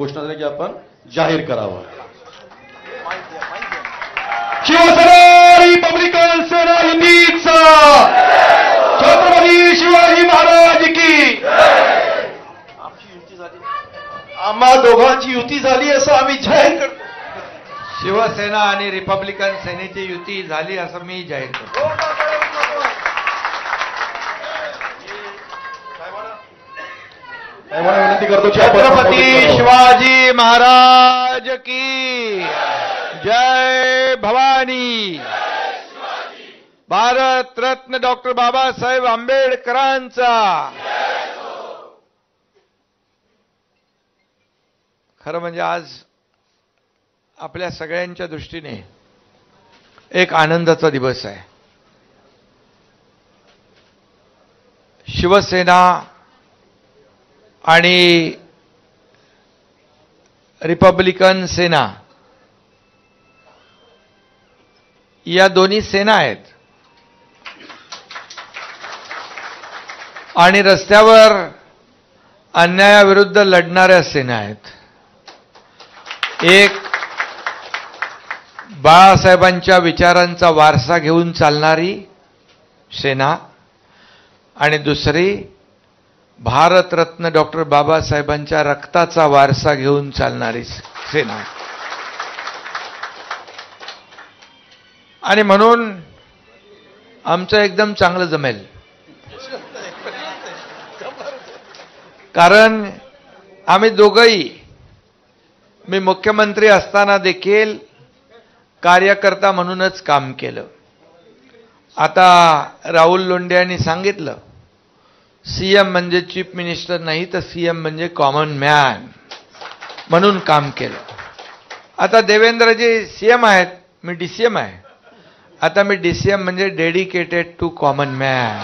घोषणा झाली की आपण जाहीर करावं. शिवसेना रिपब्लिकन सेना युतीचा छत्रपती शिवाजी महाराज की. आमची युती झाली, आम्हा दोघांची युती झाली असं आम्ही जाहीर करतो. शिवसेना आणि रिपब्लिकन सेनेची युती झाली असं मी जाहीर करतो. विनंती करतो. छत्रपती शिवाजी महाराज की जय भवानी. भारत रत्न डॉक्टर बाबासाहेब आंबेडकरांचा. खरं म्हणजे आज आपल्या सगळ्यांच्या दृष्टीने एक आनंदाचा दिवस आहे. शिवसेना आणि रिपब्लिकन सेना या दोन्ही सेना आहेत आणि रस्त्यावर अन्यायाविरुद्ध लढणाऱ्या सेना आहेत. एक बाळासाहेबांच्या विचारांचा वारसा घेऊन चालणारी सेना आणि दुसरी भारतरत्न डॉक्टर बाबासाहेबांच्या रक्ताचा वारसा घेऊन चालणारी सेना. आणि म्हणून आमचं एकदम चांगलं जमेल, कारण आम्ही दोघंही, मी मुख्यमंत्री असताना देखील कार्यकर्ता म्हणूनच काम केलं. आता राहुल लोंढे यांनी सांगितलं, सीएम म्हणजे चीफ मिनिस्टर नाही तर सीएम म्हणजे कॉमन मॅन म्हणून काम केलं. आता देवेंद्रजी सीएम आहेत, मी डीसीएम आहे. आता मी डीसीएम म्हणजे डेडिकेटेड टू कॉमन मॅन.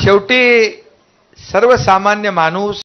शेवटी सर्वसामान्य माणूस